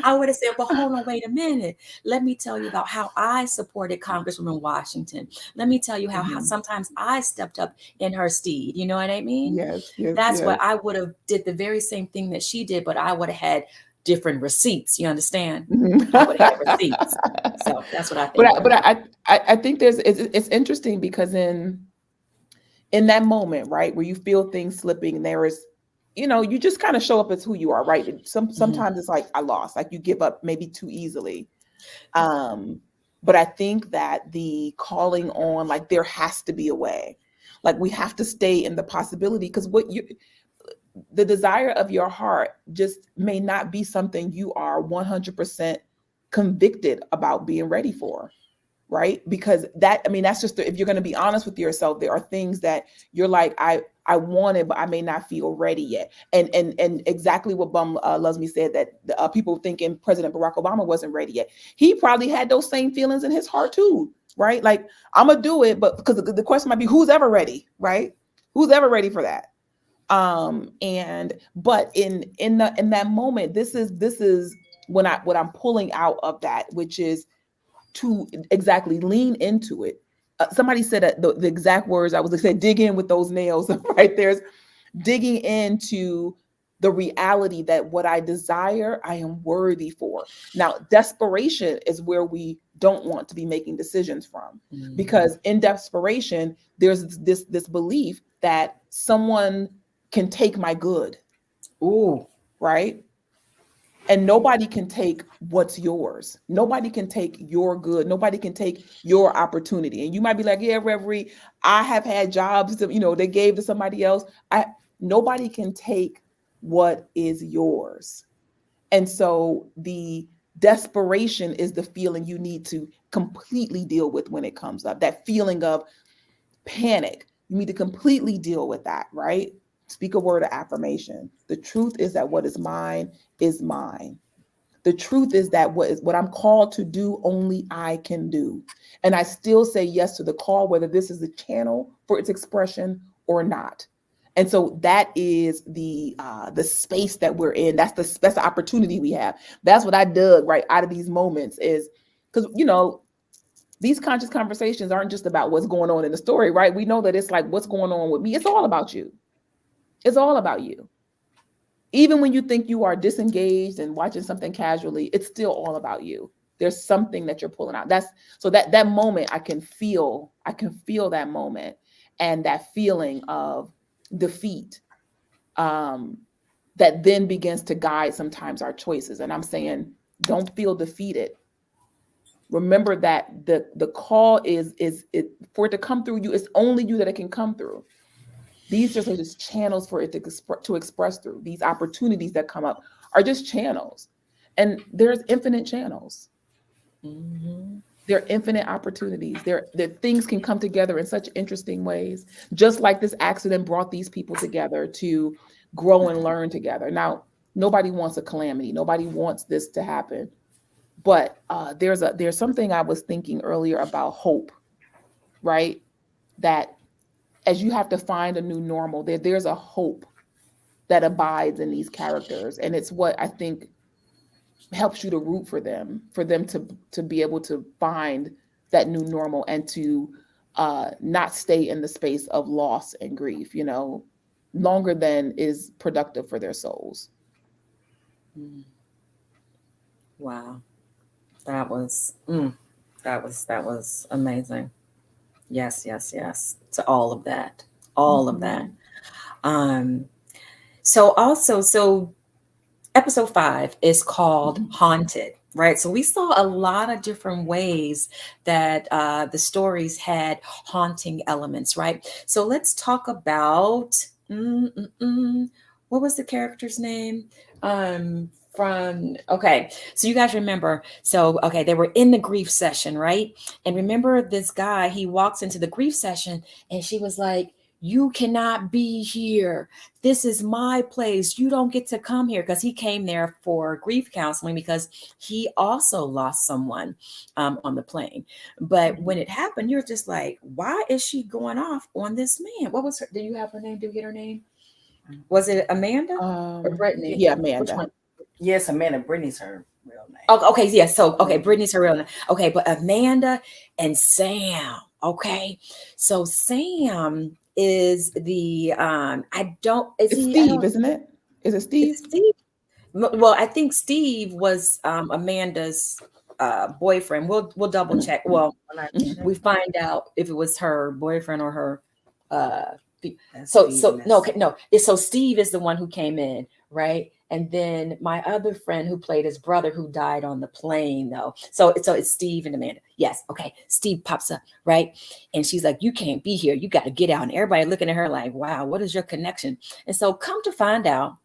I would have said, well, hold on, wait a minute. Let me tell you about how I supported Congresswoman Washington. Let me tell you how Mhm. sometimes I stepped up in her steed. You know what I mean? Yes, yes, That's yes. what I would have did, the very same thing that she did, but I would have had different receipts. You understand? Mhm. I would have had receipts. So that's what I But think would have happened. I think it's interesting because in that moment, right, where you feel things slipping, and there is, you just kind of show up as who you are, right? Mhm. Sometimes it's like I lost, like you give up maybe too easily. Um, but I think that the calling on, like there has to be a way, like we have to stay in the possibility because the desire of your heart just may not be something you are 100% convicted about being ready for, right? Because I mean, that's just if you're going to be honest with yourself, there are things that you're like, I want it, but I may not feel ready yet. And exactly what Bum loves me said, that people thinking President Barack Obama wasn't ready yet. He probably had those same feelings in his heart too, right? Like I'm gonna do it, but because the question might be, who's ever ready, right? Who's ever ready for that? And but in that moment, this is when I what I'm pulling out of that, which is to exactly lean into it. Somebody said that the exact words I was like, say, dig in with those nails. Right, there's digging into the reality that what I desire, I am worthy for. Now, desperation is where we don't want to be making decisions from, Mhm. because in desperation, there's this belief that someone can take my good, Ooh. right? And nobody can take what's yours. Nobody can take your good. Nobody can take your opportunity. And you might be like, yeah, Reverie, I have had jobs that, they gave to somebody else. Nobody can take what is yours. And so the desperation is the feeling you need to completely deal with when it comes up. That feeling of panic. You need to completely deal with that, right? Speak a word of affirmation. The truth is that what is mine is mine. The truth is that what I'm called to do, only I can do. And I still say yes to the call, whether this is the channel for its expression or not. And so that is the space that we're in. That's the opportunity we have. That's what I dug right out of these moments, is because these conscious conversations aren't just about what's going on in the story, right? We know that it's like, what's going on with me. It's all about you. It's all about you. Even when you think you are disengaged and watching something casually, it's still all about you. There's something that you're pulling out. That's so that moment I can feel that moment, and that feeling of defeat, um, that then begins to guide sometimes our choices. And I'm saying, don't feel defeated. Remember that the call is it for it to come through you. It's only you that it can come through. These are just channels for it to express through. These opportunities that come up are just channels. And there's infinite channels. Mhm. There are infinite opportunities. That things can come together in such interesting ways. Just like this accident brought these people together to grow and learn together. Now, nobody wants a calamity. Nobody wants this to happen. But there's something I was thinking earlier about hope, right? That as you have to find a new normal, there's a hope that abides in these characters, and it's what I think helps you to root for them to be able to find that new normal, and to not stay in the space of loss and grief, longer than is productive for their souls. Mm. Wow, that was that was amazing. Yes, yes, yes. To all of that. Mhm. Um, so episode 5 is called Mhm. Haunted, right? So we saw a lot of different ways that the stories had haunting elements, right? So let's talk about mm, mm, mm, what was the character's name? From okay, so you guys remember? So okay, they were in the grief session, right? And remember this guy? He walks into the grief session, and she was like, "You cannot be here. This is my place. You don't get to come here," because he came there for grief counseling because he also lost someone on the plane. But Mhm. when it happened, you're just like, why is she going off on this man? What was her? Did you have her name? Did you get her name? Was it Amanda or Brittany? Yeah, Which Amanda. one? Yes, Amanda. Brittany's her real name. Oh, okay, yeah. So okay, Mhm. Brittany's her real name. Okay, but Amanda and Sam. Okay, so Sam is the I don't is It's he I Steve, don't isn't it? Is it is Steve? it Steve? Well, I think Steve was Amanda's boyfriend. We'll double check. Well, When I Mhm. checked, we find out if it was her boyfriend or her. that's Steve, So and no, that's okay, no. So Steve is the one who came in, right? And then my other friend who played his brother who died on the plane, though. So it's Steve and Amanda. Yes, okay. Steve pops up, right? And she's like, "You can't be here. You got to get out." And everybody looking at her like, "Wow, what is your connection?" And so come to find out,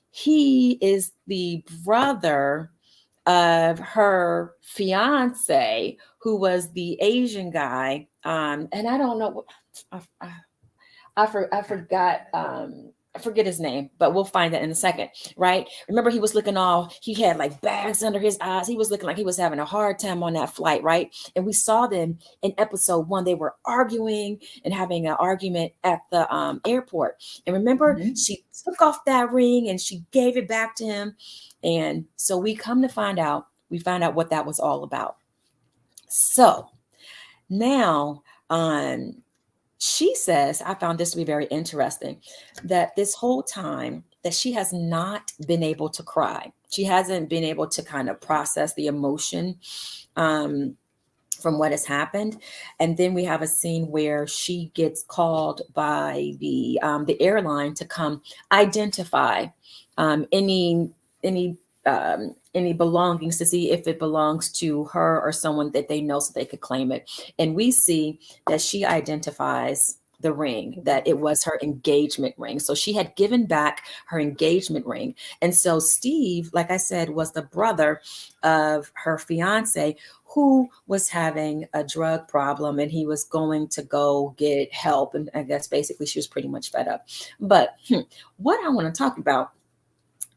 he is the brother of her fiance, who was the Asian guy. And I don't know. I, I forgot I forget his name, but we'll find that in a second, right? Remember, he was looking all he had like bags under his eyes. He was looking like he was having a hard time on that flight, right? And we saw them in episode 1. They were arguing and having an argument at the airport. And remember, Mhm. she took off that ring and she gave it back to him. And so we come to find out, we find out what that was all about. So now, she says, I found this to be very interesting, that this whole time that she has not been able to cry. She hasn't been able to kind of process the emotion um, from what has happened. And then we have a scene where she gets called by the airline to come identify any any any belongings to see if it belongs to her or someone that they know so they could claim it. And we see that she identifies the ring, that it was her engagement ring. So she had given back her engagement ring. And so Steve, like I said, was the brother of her fiance who was having a drug problem, and he was going to go get help. And I guess basically she was pretty much fed up. But what I want to talk about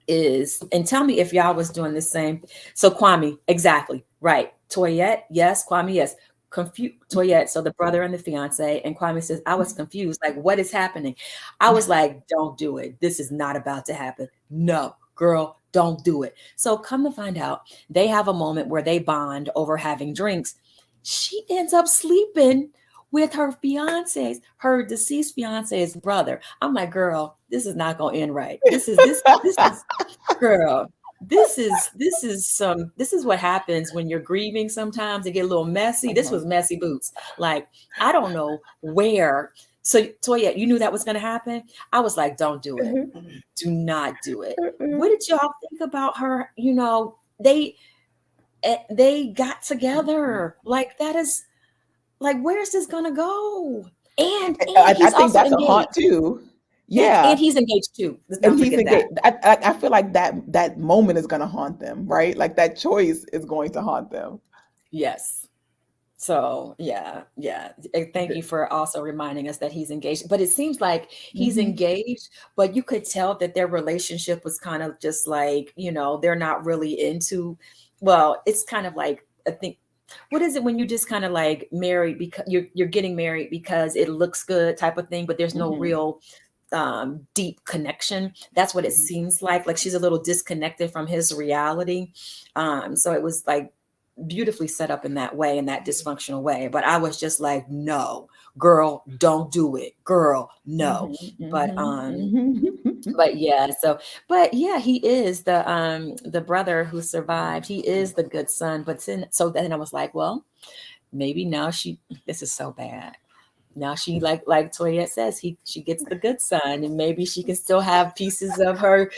is, and tell me if y'all was doing the same. So Kwame, exactly right. Toyette, yes. Kwame, yes. Confused. Toyette, so the brother and the fiance, and Kwame says, I was confused. Like, what is happening? I was like, don't do it. This is not about to happen. No, girl, don't do it. So come to find out, they have a moment where they bond over having drinks. She ends up sleeping with her fiance's, her deceased fiance's brother. I'm like, girl, this is not gonna end right. This is girl. This is what happens when you're grieving. Sometimes it get a little messy. This was messy boots. Like, I don't know where. So Toya, you knew that was gonna happen. I was like, don't do it. Do not do it. What did y'all think about her? They got together. Like, that is like, where's this gonna go? And I he's think also that's a haunt engaged. too. And Yeah. he's engaged too. Let's And not he's forget that. engaged. I feel like that moment is going to haunt them, right? Like that choice is going to haunt them. Yes. So yeah. Thank you for also reminding us that he's engaged. But it seems like he's Mm-hmm. engaged, but you could tell that their relationship was kind of just like, they're not really into. Well, it's kind of like, I think, what is it when you just kind of like married because you're getting married because it looks good type of thing, but there's no Mm-hmm. real deep connection. That's what it Mm-hmm. seems like she's a little disconnected from his reality. So it was like beautifully set up in that way, in that dysfunctional way. But I was just like, no, girl, don't do it, girl, no. Mm-hmm. but Mm-hmm. um Mm-hmm. but yeah, but yeah, he is the brother who survived. He is the good son. So then I was like, well, maybe now this is so bad. Now she, like Toya says, she gets the good son, and maybe she can still have pieces of her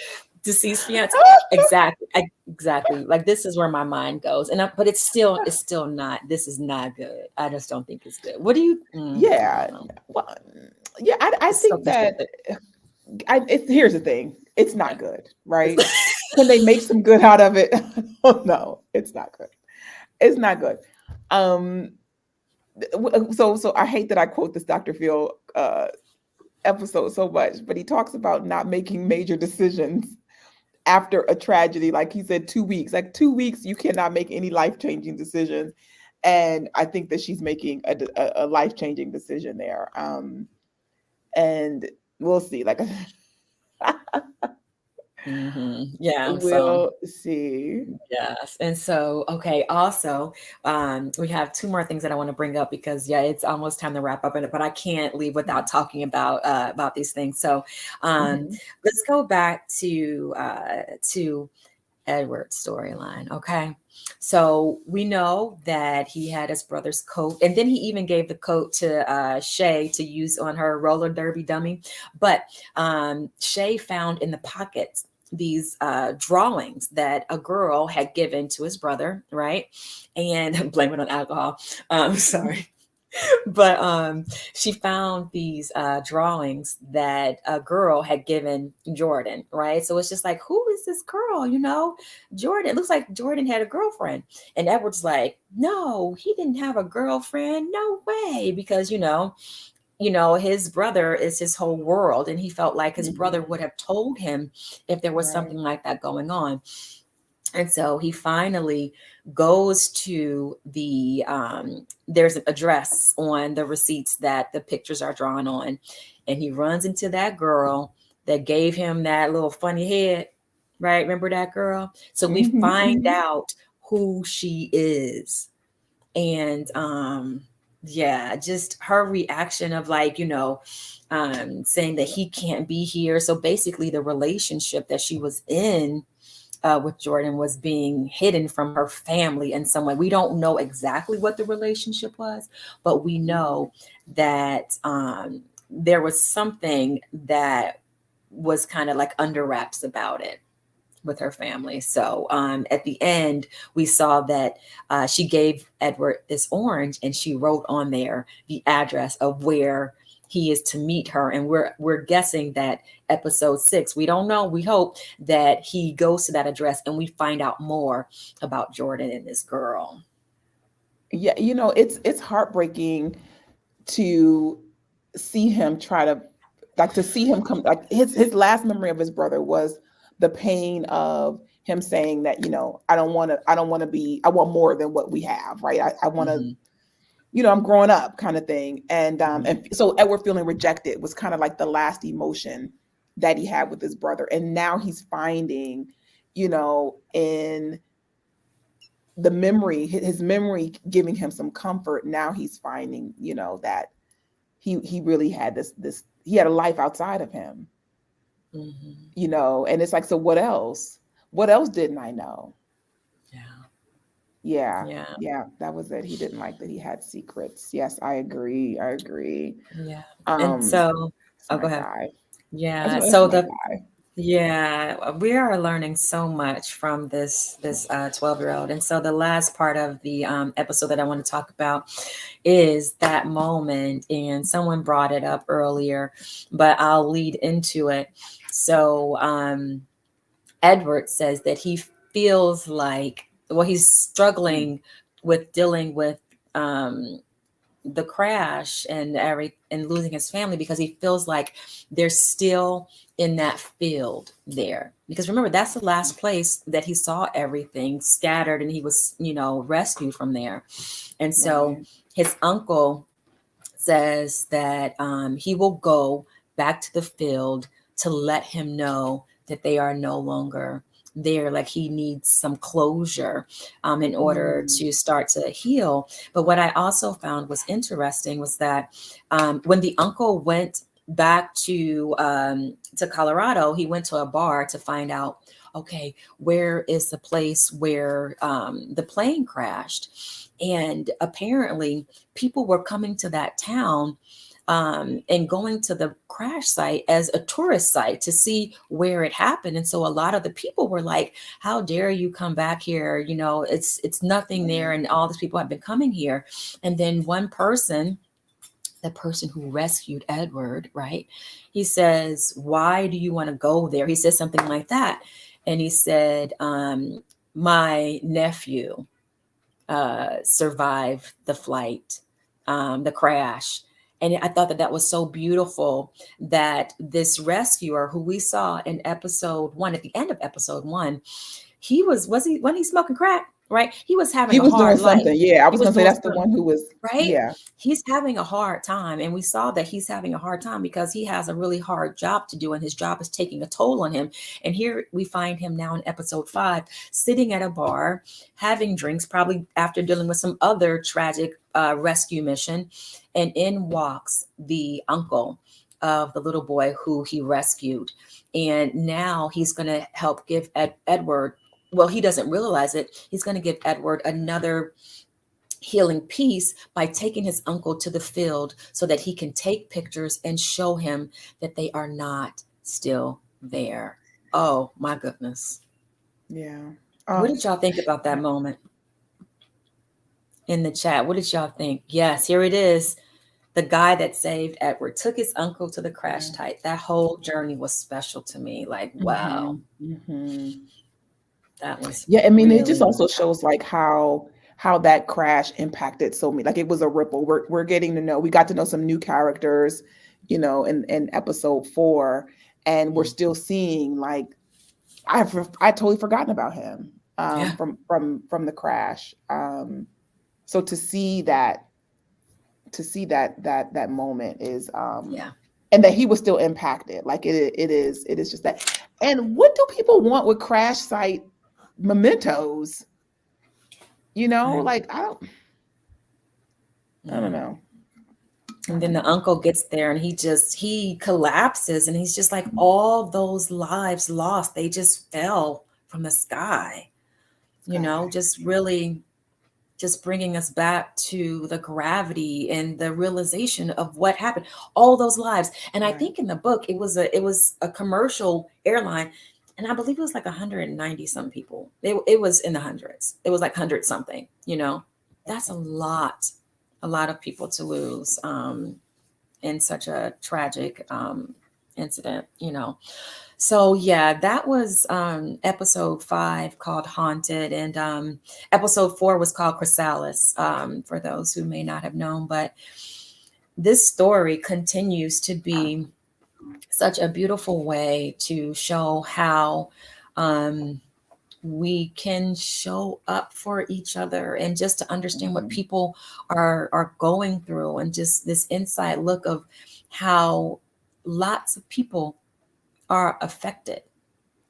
deceased fiance. Exactly, exactly. Like, this is where my mind goes, but it's still not. This is not good. I just don't think it's good. What do you? I Yeah. don't know. Well, yeah, I It's so think that conflicted. here's the thing. It's not Yeah. good, right? Can they make some good out of it? Oh no, it's not good. It's not good. Um, so I hate that I quote this Dr. Phil episode so much, but he talks about not making major decisions after a tragedy. Like he said, 2 weeks. Like 2 weeks, you cannot make any life changing decisions. And I think that she's making a life changing decision there. And we'll see. Like Yeah. So we'll see. yes. And so, okay. Also, we have two more things that I want to bring up because yeah, it's almost time to wrap up in it, but I can't leave without talking about these things. So, um, Mhm. let's go back to Edward's storyline. Okay. So we know that he had his brother's coat, and then he even gave the coat to Shay to use on her roller derby dummy. But Shay found in the pockets these drawings that a girl had given to his brother, right? And blame it on alcohol. Sorry. But she found these drawings that a girl had given Jordan, right? So it's just like, who is this girl? Jordan, it looks like Jordan had a girlfriend. And Edward's like, no, he didn't have a girlfriend. No way. Because, his brother is his whole world. And he felt like his brother Mhm. would have told him if there was Right. something like that going on. And so he finally goes to there's an address on the receipts that the pictures are drawn on. And he runs into that girl that gave him that little funny head, right? Remember that girl? So we Mhm. find Mhm. out who she is. And Yeah, just her reaction of like, saying that he can't be here. So basically, the relationship that she was in with Jordan was being hidden from her family in some way. We don't know exactly what the relationship was, but we know that there was something that was kind of like under wraps about it with her family. So at the end, we saw that she gave Edward this orange, and she wrote on there the address of where he is to meet her. And we're guessing that episode 6. We don't know. We hope that he goes to that address and we find out more about Jordan and this girl. Yeah, it's heartbreaking to see him try to, like, to see him come, like his last memory of his brother was the pain of him saying that, I don't want to be, I want more than what we have, right? I want to, Mm-hmm. I'm growing up, kind of thing. And Mm-hmm. and so Edward feeling rejected was kind of like the last emotion that he had with his brother. And now he's finding, in the memory, his memory giving him some comfort. Now he's finding, that he really had this he had a life outside of him, Mm-hmm. and it's like, so what else didn't I know? Yeah. Yeah, Yeah. yeah, that was it. He didn't like that he had secrets. Yes, I agree. Yeah. And um so, it's oh, my go ahead. guy. Yeah. That's So my the guy. Yeah, we are learning so much from this 12-year-old. And so the last part of the episode that I want to talk about is that moment, and someone brought it up earlier, but I'll lead into it. So Edward says that he feels like, well, he's Mm. struggling with dealing with um, the crash and and losing his family, because he feels like they're still in that field there, because remember, that's the last place that he saw everything scattered, and he was rescued from there. And so Right. his uncle says that he will go back to the field to let him know that they are no longer there. Like, he needs some closure in order Mm. to start to heal. But what I also found was interesting was that when the uncle went back to Colorado, he went to a bar to find out, okay, where is the place where the plane crashed? And apparently, people were coming to that town and going to the crash site as a tourist site to see where it happened. And so a lot of the people were like, "How dare you come back here? It's nothing there." And all these people have been coming here. And then one person, the person who rescued Edward, right? He says, "Why do you want to go there?" He says something like that, and he said, "My nephew survive the flight, the crash." And I thought that that was so beautiful, that this rescuer who we saw in episode 1, at the end of episode 1, he when he smoking crack, right? He was having He a was doing hard life. something. Yeah, I He was was gonna say doing that's the something, one who was. right? Yeah. He's having a hard time. And we saw that he's having a hard time because he has a really hard job to do, and his job is taking a toll on him. And here we find him now in episode 5, sitting at a bar, having drinks, probably after dealing with some other tragic rescue mission. And in walks the uncle of the little boy who he rescued. And now he's going to help give Edward, well, he doesn't realize it, he's going to give Edward another healing piece by taking his uncle to the field so that he can take pictures and show him that they are not still there. Oh my goodness. Yeah. What Oh, did y'all think about that moment in the chat? What did y'all think? Yes, here it is. The guy that saved Edward took his uncle to the crash yeah. site. That whole journey was special to me. Like, wow, Hmm. Hmm. that was Yeah, I mean, it just really also shows like how that crash impacted so many. Like, it was a ripple. We're getting to know. We got to know some new characters, in episode 4, and we're mm, still seeing, like, I totally forgotten about him, yeah, from the crash. So to see that moment is, yeah. and that he was still impacted. Like, it is just that. And what do people want with crash site mementos? Right. Like, I don't. I don't know. And then the uncle gets there and he collapses and he's just like, all those lives lost, they just fell from the sky, God. just really just bringing us back to the gravity and the realization of what happened, all those lives. And I Right. think in the book it was a commercial airline, and I believe it was like 190 some people. It was in the hundreds. It was like 100 something. That's Okay. a lot of people to lose in such a tragic incident. So yeah, that was episode 5 called Haunted, and episode 4 was called Chrysalis, for those who may not have known. But this story continues to be such a beautiful way to show how um, we can show up for each other, and just to understand what Mhm. people are going through, and just this inside look of how lots of people are affected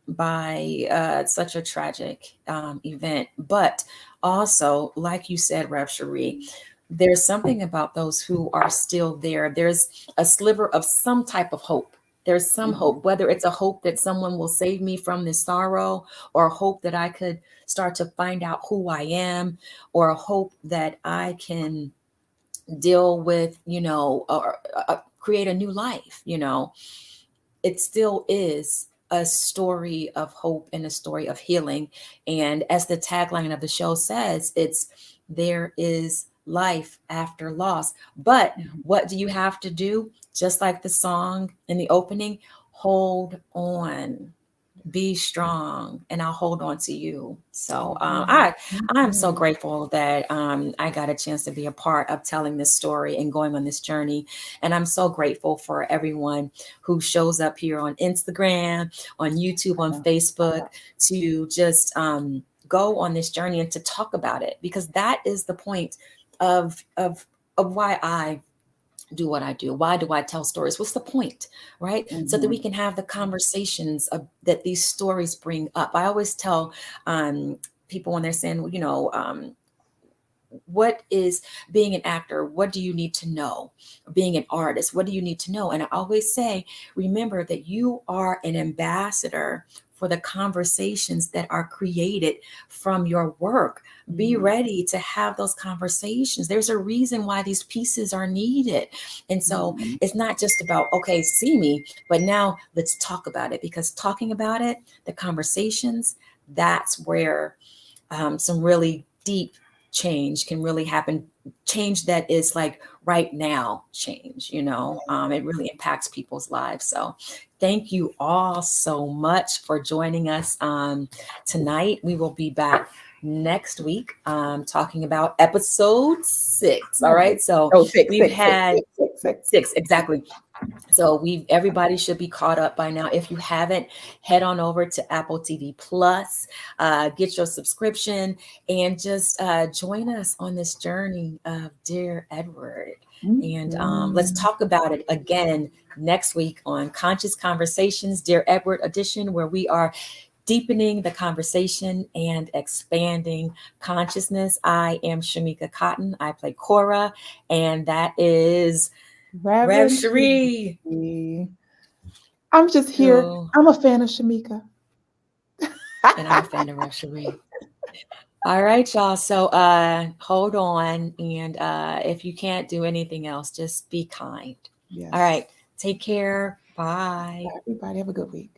by such a tragic event. But also, like you said, Rev Cherie, there's something about those who are still there. There's a sliver of some type of hope. There's some Mhm. hope, whether it's a hope that someone will save me from this sorrow, or a hope that I could start to find out who I am, or a hope that I can deal with, or create a new life. It still is a story of hope and a story of healing. And as the tagline of the show says, it's there is life after loss. But Mhm. what do you have to do? Just like the song in the opening, hold on, be strong, and I'll hold on to you. So Mhm. I'm so Mhm. grateful that I got a chance to be a part of telling this story and going on this journey. And I'm so grateful for everyone who shows up here on Instagram, on YouTube, on Yeah. Facebook, to just go on this journey and to talk about it, because that is the point of why I do what I do. Why do I tell stories? What's the point, right? So that we Mhm. can have the conversations that these stories bring up. I always tell people when they're saying, what is being an actor? What do you need to know? Being an artist, what do you need to know? And I always say, remember that you are an ambassador for the conversations that are created from your work. Be Mhm. ready to have those conversations. There's a reason why these pieces are needed. And so Mhm. it's not just about, okay, see me, but now let's talk about it, because talking about it, the conversations, that's where some really deep change can really happen. Change that is like right now change. It really impacts people's lives. So thank you all so much for joining us tonight. We will be back next week talking about episode 6. All Right. right, so Oh, six, we've six, six, had six, six, six. 6 exactly. So everybody should be caught up by now. If you haven't, head on over to Apple TV Plus, get your subscription, and just join us on this journey of Dear Edward. And let's Mhm. talk about it again next week on Conscious Conversations, Dear Edward edition, where we are deepening the conversation and expanding consciousness. I am Shamika Cotton. I play Cora, and that is Rev Reverend Cherie. Cherie. I'm just here. Who I'm a fan of Shamika. and I'm a fan of Rev Cherie. All right, y'all. So hold on. And if you can't do anything else, just be kind. All Yes. right. Take care. Bye. Everybody have a good week.